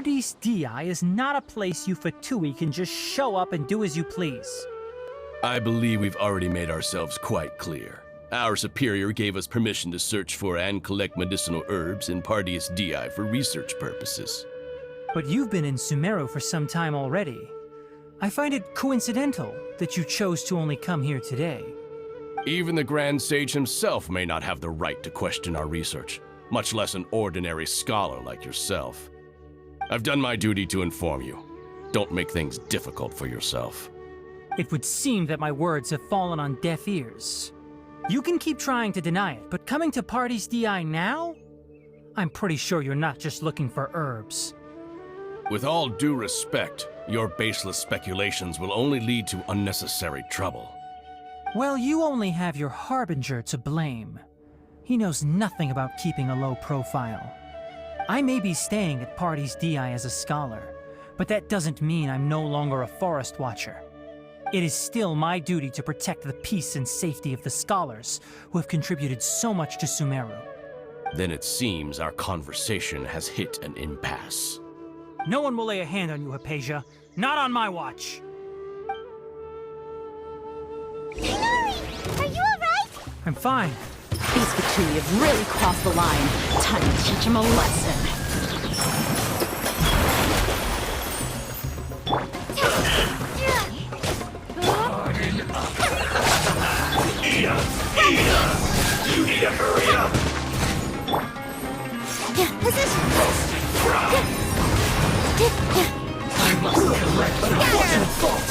Paradis Di is not a place you Fatui can just show up and do as you please. I believe we've already made ourselves quite clear. Our superior gave us permission to search for and collect medicinal herbs in Paradis Di for research purposes. But you've been in Sumeru for some time already. I find it coincidental that you chose to only come here today. Even the Grand Sage himself may not have the right to question our research, much less an ordinary scholar like yourself. I've done my duty to inform you. Don't make things difficult for yourself. It would seem that my words have fallen on deaf ears. You can keep trying to deny it, but coming to Paradis Di now? I'm pretty sure you're not just looking for herbs. With all due respect, your baseless speculations will only lead to unnecessary trouble. Well, you only have your Harbringer to blame. He knows nothing about keeping a low profile. I may be staying at Paradis Di as a scholar, but that doesn't mean I'm no longer a forest watcher. It is still my duty to protect the peace and safety of the scholars who have contributed so much to Sumeru. Then it seems our conversation has hit an impasse. No one will lay a hand on you, Haypasia. Not on my watch. Tignari! Are you alright? I'm fine. These Fatui have really crossed the line. Time to teach them a lesson. You need to hurry up! Position! I must correct an unfortunate fault!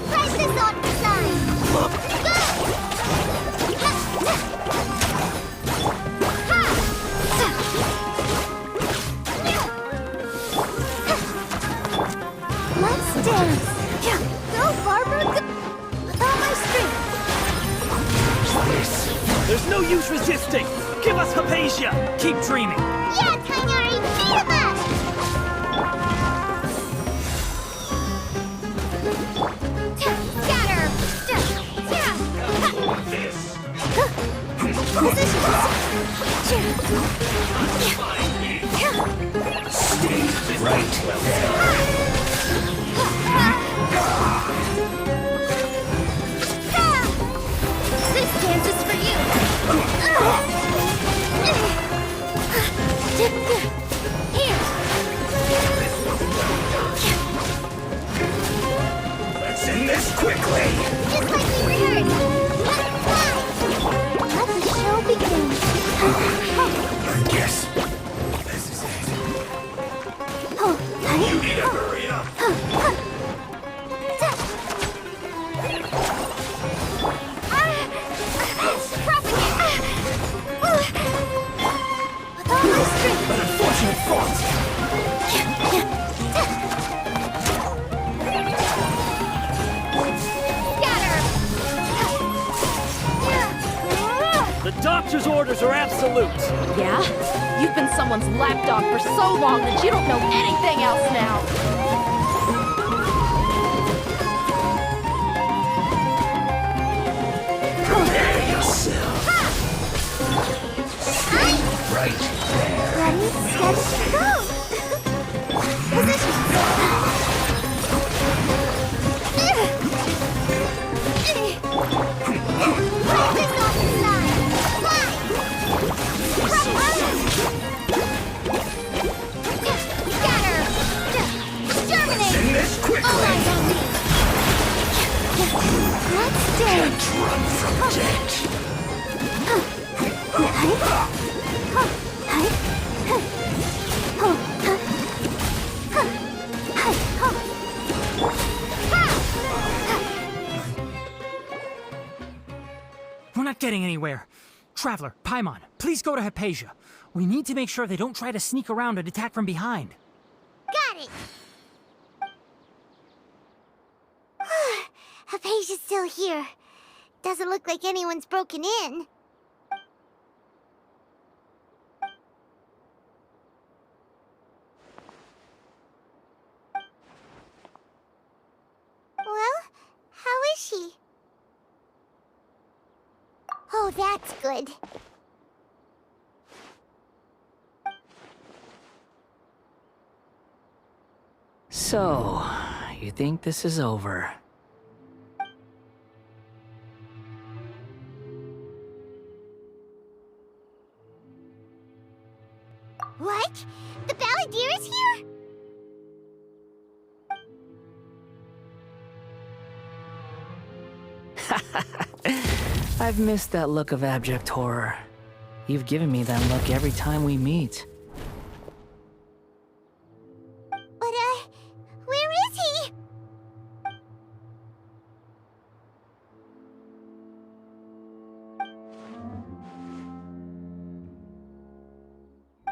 Price this on the side! Let's dance! Go, Barbara! Go! With all my strength! There's no use resisting! Give us Haypasia! Keep dreaming! Yeah, Tignari! Beat him up! Scatter! Stay right there! This dance is for you! Here! Let's end this quickly! Just like we rehearsed! Let's fly! Let the show begin! I guess this is it. You need to hurry up! With all my strength! An unfortunate fault! The doctor's orders are absolute! Yeah? You've been someone's lapdog for so long that you don't know anything else now! Prepare yourself! Right there! Ready, steady, go! Position! Practice on the side! Fly! Scatter! Exterminate! End this All quickly! eyes on me! Let's dance! Can't run from death! We're not getting anywhere. Traveler, Paimon, please go to Haypasia. We need to make sure they don't try to sneak around and attack from behind. Got it! Haypasia's still here. Doesn't look like anyone's broken in. Well, how is she? Oh, that's good. So, you think this is over? What? The Balladeer is here? I've missed that look of abject horror. You've given me that look every time we meet. But, where is he?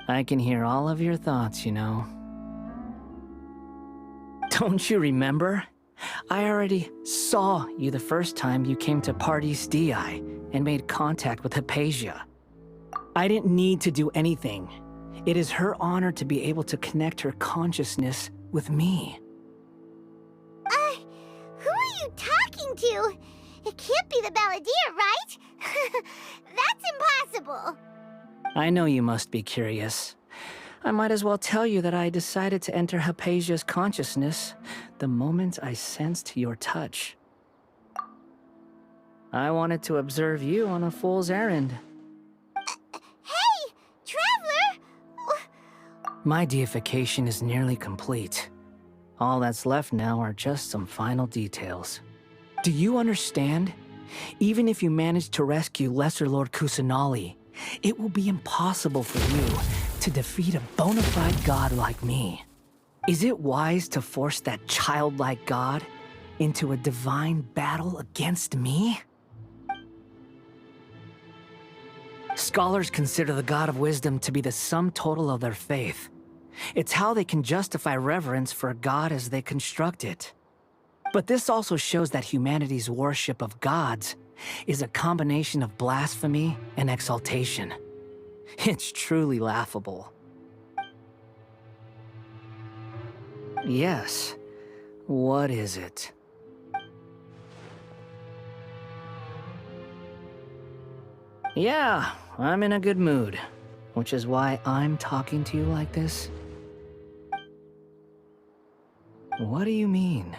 I can hear all of your thoughts, you know. Don't you remember? I already saw you the first time you came to Party's DI and made contact with Haypasia. I didn't need to do anything. It is her honor to be able to connect her consciousness with me. Who are you talking to? It can't be the Balladeer, right? That's impossible. I know you must be curious. I might as well tell you that I decided to enter Haypasia's consciousness the moment I sensed your touch. I wanted to observe you on a fool's errand. Hey, Traveler! My deification is nearly complete. All that's left now are just some final details. Do you understand? Even if you manage to rescue Lesser Lord Kusanali, it will be impossible for you to defeat a bona fide god like me. Is it wise to force that childlike god into a divine battle against me? Scholars consider the god of wisdom to be the sum total of their faith. It's how they can justify reverence for a god as they construct it. But this also shows that humanity's worship of gods is a combination of blasphemy and exaltation. It's truly laughable. Yes. What is it? Yeah, I'm in a good mood, which is why I'm talking to you like this. What do you mean?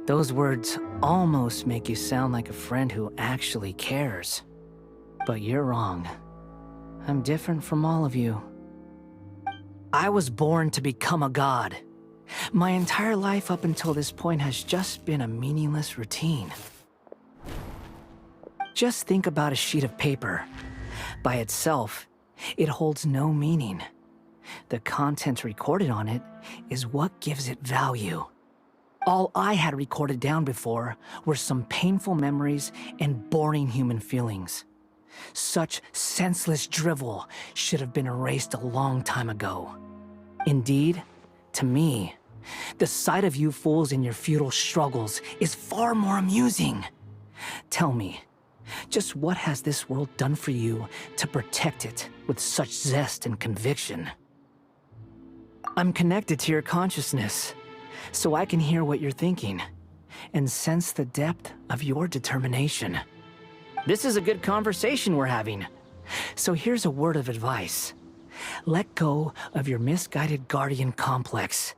Those words almost make you sound like a friend who actually cares. But you're wrong. I'm different from all of you. I was born to become a god. My entire life up until this point has just been a meaningless routine. Just think about a sheet of paper. By itself, it holds no meaning. The content recorded on it is what gives it value. All I had recorded down before were some painful memories and boring human feelings. Such senseless drivel should have been erased a long time ago. Indeed, to me, the sight of you fools in your futile struggles is far more amusing. Tell me, just what has this world done for you to protect it with such zest and conviction? I'm connected to your consciousness, so I can hear what you're thinking and sense the depth of your determination. This is a good conversation we're having. So here's a word of advice. Let go of your misguided guardian complex.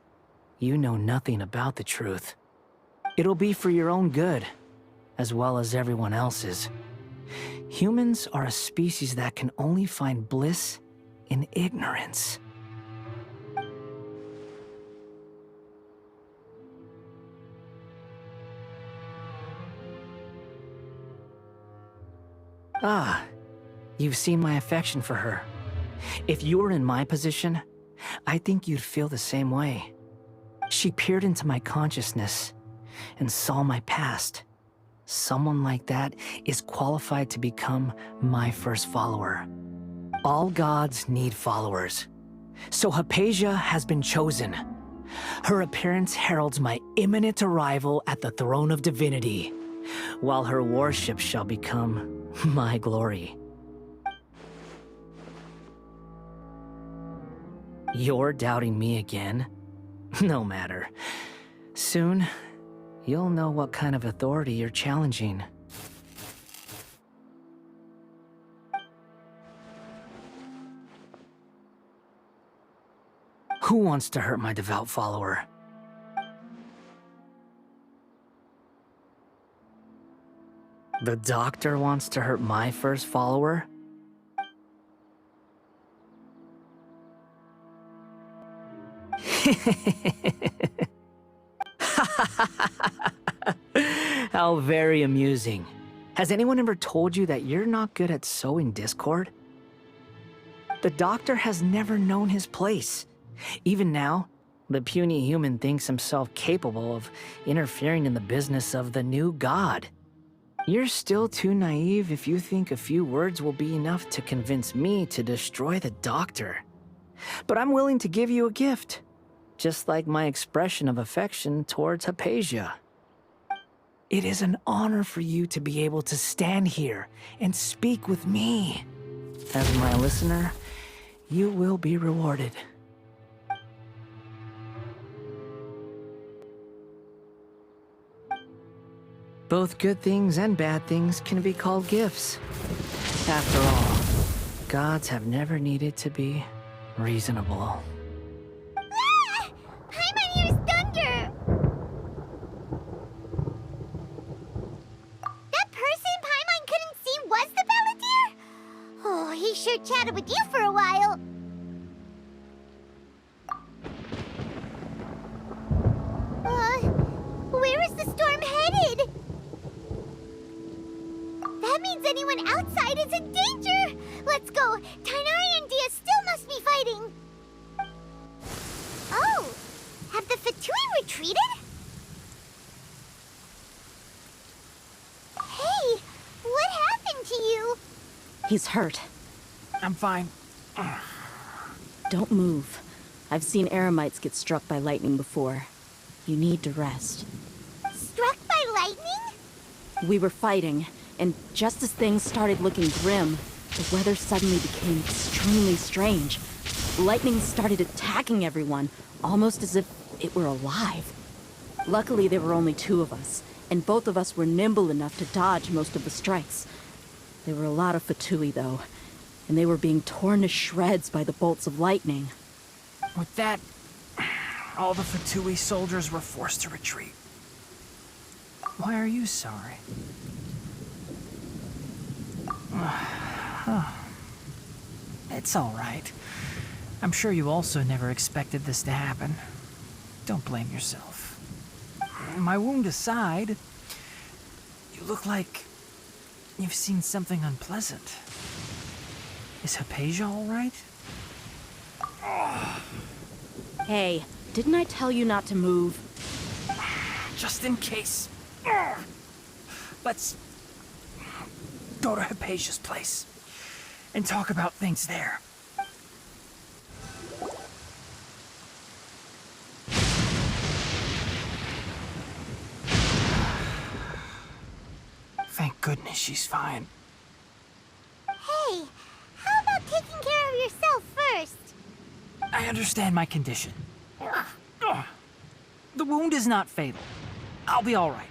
You know nothing about the truth. It'll be for your own good, as well as everyone else's. Humans are a species that can only find bliss in ignorance. Ah, you've seen my affection for her. If you were in my position, I think you'd feel the same way. She peered into my consciousness and saw my past. Someone like that is qualified to become my first follower. All gods need followers. So Haypasia has been chosen. Her appearance heralds my imminent arrival at the throne of divinity, while her worship shall become my glory. You're doubting me again? No matter. Soon, you'll know what kind of authority you're challenging. Who wants to hurt my devout follower? The doctor wants to hurt my first follower? How very amusing. Has anyone ever told you that you're not good at sowing discord? The doctor has never known his place. Even now, the puny human thinks himself capable of interfering in the business of the new god. You're still too naive if you think a few words will be enough to convince me to destroy the doctor. But I'm willing to give you a gift, just like my expression of affection towards Haypasia. It is an honor for you to be able to stand here and speak with me. As my listener, you will be rewarded. Both good things and bad things can be called gifts. After all, gods have never needed to be reasonable. Ah! Paimon hears thunder! That person Paimon couldn't see was the Balladeer? Oh, he sure chatted with you for a while. Where is the storm headed? That means anyone outside is in danger! Let's go! Tignari and Dia still must be fighting! Oh! Have the Fatui retreated? Hey! What happened to you? He's hurt. I'm fine. Don't move. I've seen eremites get struck by lightning before. You need to rest. Struck by lightning? We were fighting, and just as things started looking grim, the weather suddenly became extremely strange. Lightning started attacking everyone, almost as if it were alive. Luckily, there were only two of us, and both of us were nimble enough to dodge most of the strikes. There were a lot of Fatui, though, and they were being torn to shreds by the bolts of lightning. With that, all the Fatui soldiers were forced to retreat. Why are you sorry? It's all right. I'm sure you also never expected this to happen. Don't blame yourself. My wound aside, you look like you've seen something unpleasant. Is Haypasia all right? Hey, didn't I tell you not to move? Just in case. Let's go to Haypasia's place and talk about things there. Thank goodness she's fine. Hey, how about taking care of yourself first? I understand my condition. The wound is not fatal. I'll be all right.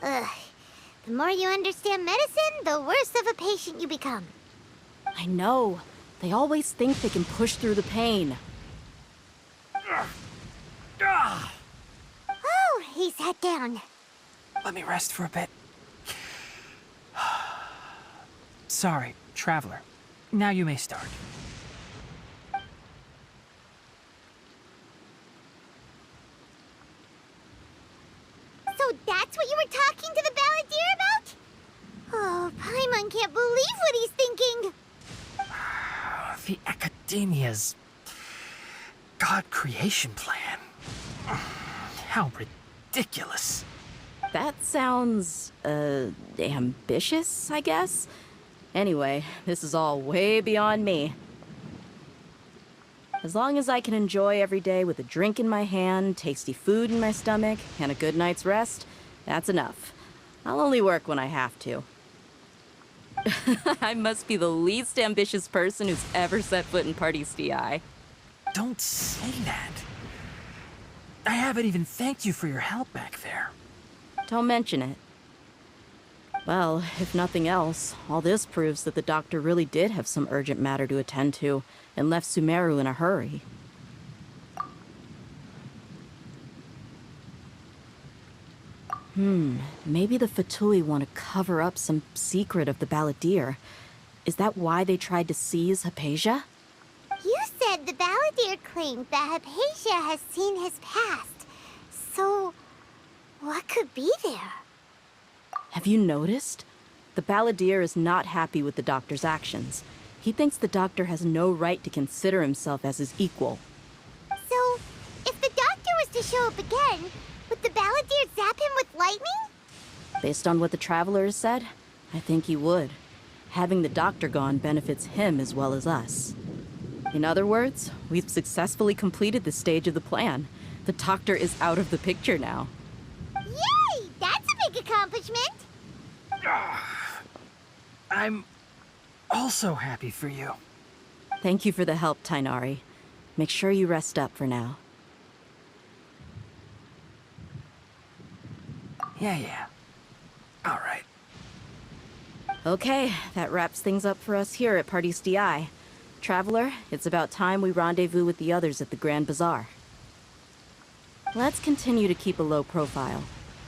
Ugh. The more you understand medicine, the worse of a patient you become. I know. They always think they can push through the pain. Oh, he sat down. Let me rest for a bit. Sorry, traveler. Now you may start. So that's what you were talking to the Balladeer about? Oh, Paimon can't believe what he's thinking. The Academia's God creation plan. How ridiculous. That sounds, ambitious, I guess? Anyway, this is all way beyond me. As long as I can enjoy every day with a drink in my hand, tasty food in my stomach, and a good night's rest, that's enough. I'll only work when I have to. I must be the least ambitious person who's ever set foot in Party's DI. Don't say that. I haven't even thanked you for your help back there. Don't mention it. Well, if nothing else, all this proves that the doctor really did have some urgent matter to attend to and left Sumeru in a hurry. Maybe the Fatui want to cover up some secret of the Balladeer. Is that why they tried to seize Haypasia? You said the Balladeer claimed that Haypasia has seen his past. So, what could be there? Have you noticed? The Balladeer is not happy with the doctor's actions. He thinks the doctor has no right to consider himself as his equal. So, if the doctor was to show up again, would the Balladeer zap him with lightning? Based on what the Traveler has said, I think he would. Having the doctor gone benefits him as well as us. In other words, we've successfully completed this stage of the plan. The doctor is out of the picture now. Yay! That's a big accomplishment! I'm also happy for you. Thank you for the help, Tignari. Make sure you rest up for now. Yeah. All right. Okay, that wraps things up for us here at Party's DI. Traveler, it's about time we rendezvous with the others at the Grand Bazaar. Let's continue to keep a low profile.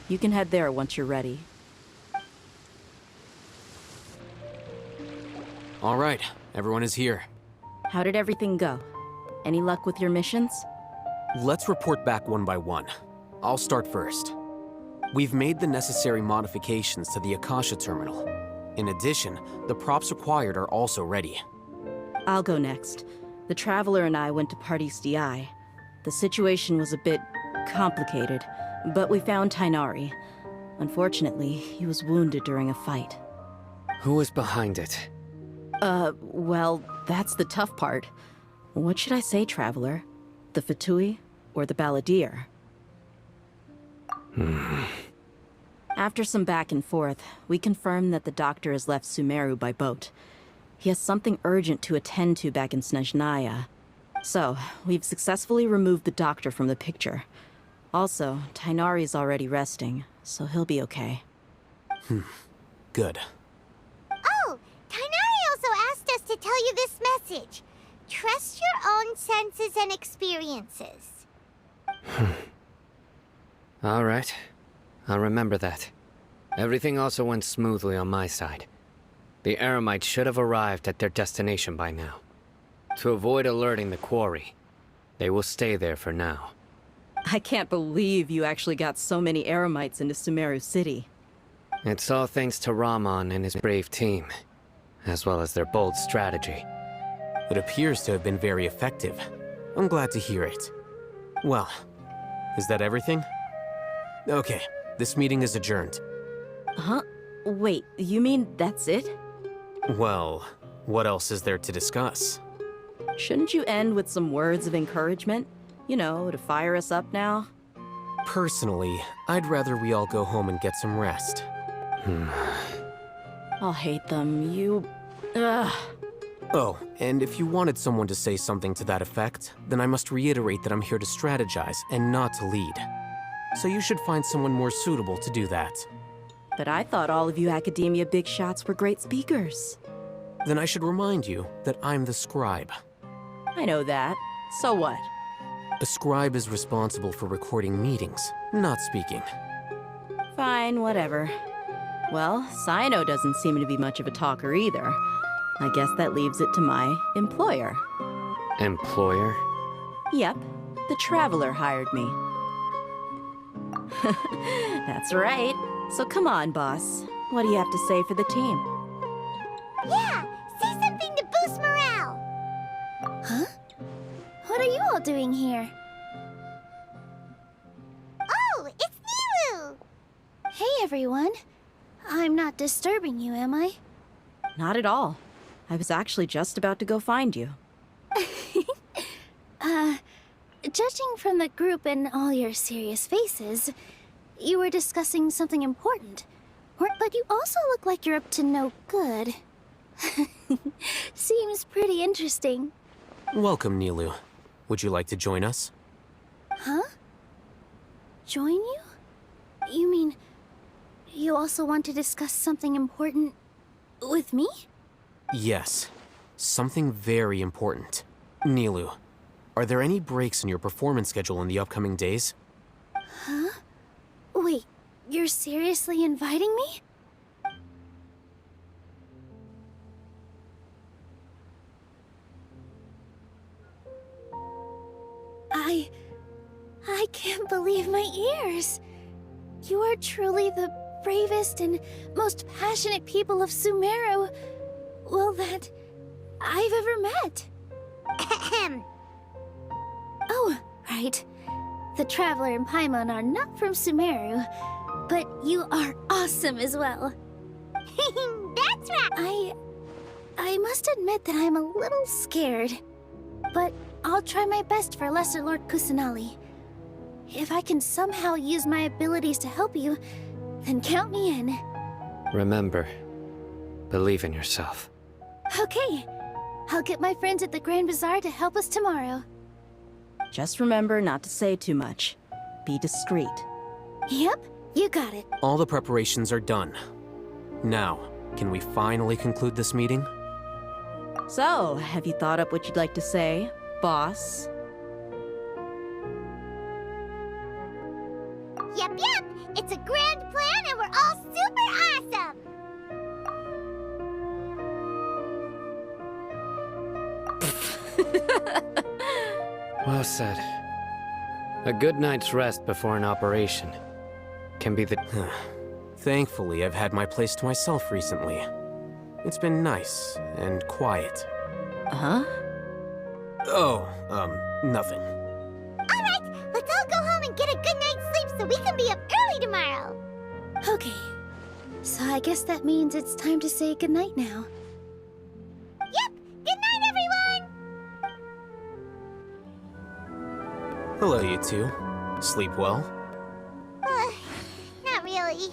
You can head there once you're ready. All right, everyone is here. How did everything go? Any luck with your missions? Let's report back one by one. I'll start first. We've made the necessary modifications to the Akasha terminal. In addition, the props required are also ready. I'll go next. The Traveler and I went to Party's DI. The situation was a bit complicated, but we found Tignari. Unfortunately, he was wounded during a fight. Who was behind it? Well, that's the tough part. What should I say, Traveler? The Fatui or the Balladeer? After some back and forth, we confirmed that the doctor has left Sumeru by boat. He has something urgent to attend to back in Snezhnaya. So, we've successfully removed the doctor from the picture. Also, Tignari's already resting, so he'll be okay. Good. Oh, Tignari also asked us to tell you this message. Trust your own senses and experiences. All right. I'll remember that. Everything also went smoothly on my side. The Eremites should have arrived at their destination by now. To avoid alerting the quarry, they will stay there for now. I can't believe you actually got so many Eremites into Sumeru City. It's all thanks to Rahman and his brave team, as well as their bold strategy. It appears to have been very effective. I'm glad to hear it. Well, is that everything? Okay, this meeting is adjourned. Huh? Wait, you mean that's it? Well, what else is there to discuss? Shouldn't you end with some words of encouragement? You know, to fire us up now? Personally, I'd rather we all go home and get some rest. I'll hate them, Ugh. Oh, and if you wanted someone to say something to that effect, then I must reiterate that I'm here to strategize and not to lead. So you should find someone more suitable to do that. But I thought all of you academia big shots were great speakers. Then I should remind you that I'm the scribe. I know that. So what? A scribe is responsible for recording meetings, not speaking. Fine, whatever. Well, Cyno doesn't seem to be much of a talker either. I guess that leaves it to my employer. Employer? Yep, the Traveler hired me. That's right. So come on, boss. What do you have to say for the team? Yeah, say something to boost morale. Huh? What are you all doing here? Oh, it's Nilu! Hey, everyone. I'm not disturbing you, am I? Not at all. I was actually just about to go find you. Judging from the group and all your serious faces, you were discussing something important. But you also look like you're up to no good. Seems pretty interesting. Welcome, Nilu. Would you like to join us? Huh? Join you? You mean you also want to discuss something important with me? Yes. Something very important. Nilu, are there any breaks in your performance schedule in the upcoming days? Huh? Wait, you're seriously inviting me? I can't believe my ears. You are truly the bravest and most passionate people of Sumeru, well, that I've ever met. Oh, right. The Traveler and Paimon are not from Sumeru, but you are awesome as well. That's right! I must admit that I'm a little scared, but I'll try my best for Lesser Lord Kusanali. If I can somehow use my abilities to help you, then count me in. Remember, believe in yourself. Okay. I'll get my friends at the Grand Bazaar to help us tomorrow. Just remember not to say too much. Be discreet. Yep, you got it. All the preparations are done. Now, can we finally conclude this meeting? So, have you thought up what you'd like to say, boss? Yep. It's a grand plan and we're all super awesome! Well said. A good night's rest before an operation can be the... Thankfully, I've had my place to myself recently. It's been nice and quiet. Huh? Oh, nothing. Alright, let's all go home and get a good night's sleep so we can be up early tomorrow! Okay. So I guess that means it's time to say goodnight now. Yep! Good night, everyone! Hello, you two. Sleep well? Not really.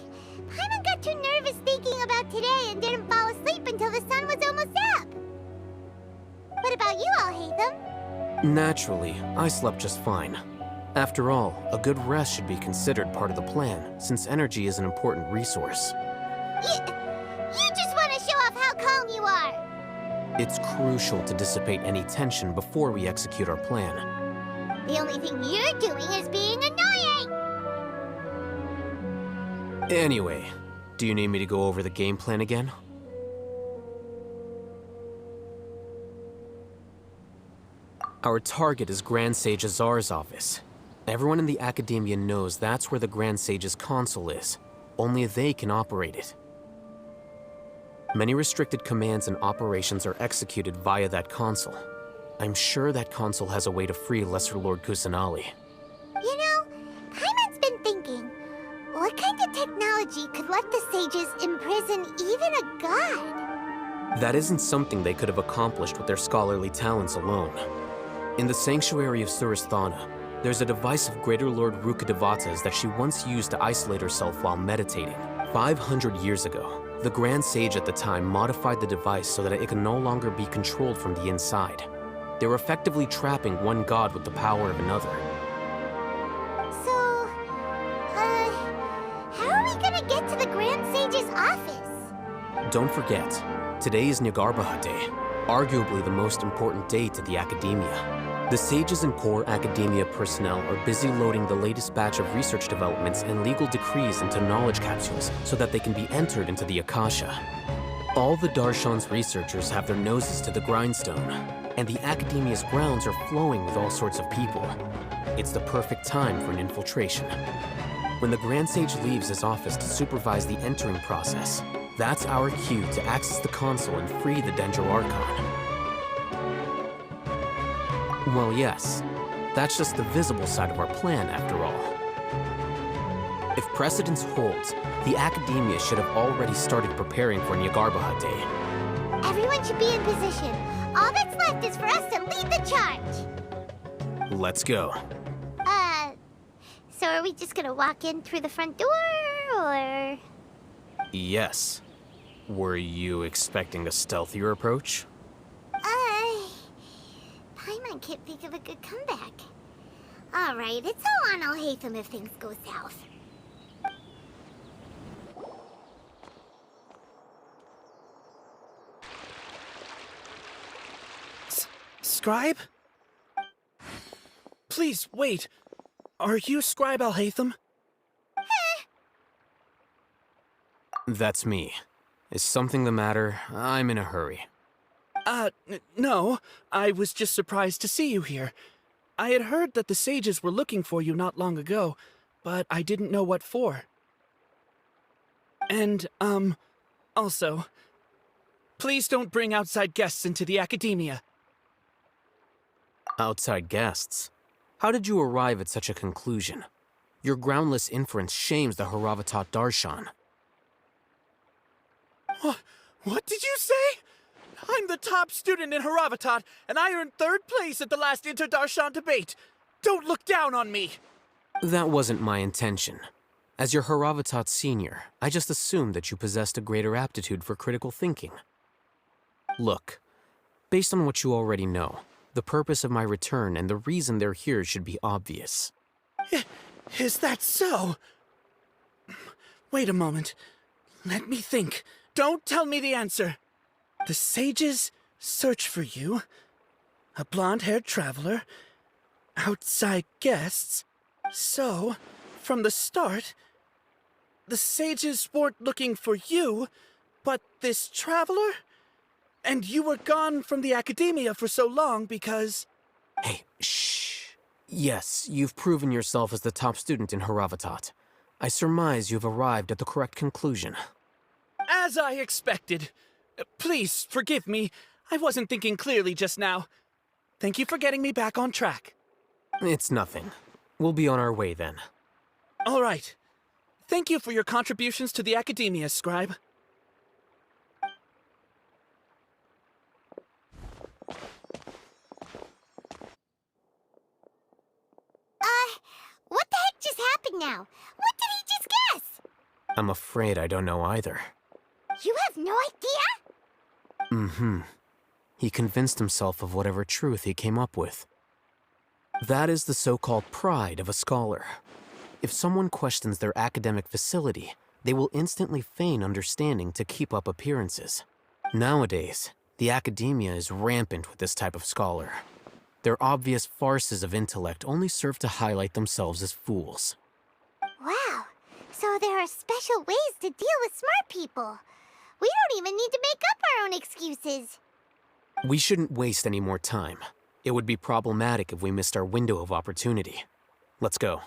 Paimon got too nervous thinking about today and didn't fall asleep until the sun was almost up. What about you all, Hatham? Naturally, I slept just fine. After all, a good rest should be considered part of the plan, since energy is an important resource. You just want to show off how calm you are! It's crucial to dissipate any tension before we execute our plan. The only thing you're doing is being annoying! Anyway, do you need me to go over the game plan again? Our target is Grand Sage Azar's office. Everyone in the Academia knows that's where the Grand Sage's console is. Only they can operate it. Many restricted commands and operations are executed via that console. I'm sure that console has a way to free Lesser Lord Kusanali. You know, Paimon's been thinking, what kind of technology could let the sages imprison even a god? That isn't something they could have accomplished with their scholarly talents alone. In the Sanctuary of Suristhana, there's a device of Greater Lord Rukkhadevata's that she once used to isolate herself while meditating. 500 years ago, the Grand Sage at the time modified the device so that it can no longer be controlled from the inside. They were effectively trapping one god with the power of another. So, how are we gonna get to the Grand Sage's office? Don't forget, today is Nyargarbaha Day, arguably the most important day to the Academia. The sages and core Academia personnel are busy loading the latest batch of research developments and legal decrees into knowledge capsules so that they can be entered into the Akasha. All the Darshan's researchers have their noses to the grindstone, and the Academia's grounds are flowing with all sorts of people. It's the perfect time for an infiltration. When the Grand Sage leaves his office to supervise the entering process, that's our cue to access the console and free the Dendro Archon. Well, yes, that's just the visible side of our plan, after all. If precedence holds, the Academia should have already started preparing for Nyargarbaha Day. Everyone should be in position. All that's left is for us to lead the charge. Let's go. So are we just gonna walk in through the front door, or...? Yes. Were you expecting a stealthier approach? Paimon can't think of a good comeback. Alright, it's all on Al-Haytham if things go south. Scribe? Please, wait. Are you Scribe Al-Haytham? That's me. Is something the matter? I'm in a hurry. No. I was just surprised to see you here. I had heard that the sages were looking for you not long ago, but I didn't know what for. And, also, please don't bring outside guests into the academia. Outside guests? How did you arrive at such a conclusion? Your groundless inference shames the Haravatat Darshan. What did you say? I'm the top student in Haravatat, and I earned 3rd place at the last Inter-Darshan debate. Don't look down on me! That wasn't my intention. As your Haravatat senior, I just assumed that you possessed a greater aptitude for critical thinking. Look, based on what you already know, the purpose of my return and the reason they're here should be obvious. Is that so? Wait a moment. Let me think. Don't tell me the answer. The sages search for you. A blonde-haired traveler. Outside guests. So, from the start, the sages weren't looking for you, but this traveler? And you were gone from the academia for so long because... Hey, shh. Yes, you've proven yourself as the top student in Haravatat. I surmise you've arrived at the correct conclusion. As I expected. Please, forgive me. I wasn't thinking clearly just now. Thank you for getting me back on track. It's nothing. We'll be on our way then. All right. Thank you for your contributions to the academia, Scribe. What the heck just happened now? What did he just guess? I'm afraid I don't know either. You have no idea? Mm-hmm. He convinced himself of whatever truth he came up with. That is the so-called pride of a scholar. If someone questions their academic facility, they will instantly feign understanding to keep up appearances. Nowadays, the academia is rampant with this type of scholar. Their obvious farces of intellect only serve to highlight themselves as fools. Wow. So there are special ways to deal with smart people. We don't even need to make up our own excuses. We shouldn't waste any more time. It would be problematic if we missed our window of opportunity. Let's go.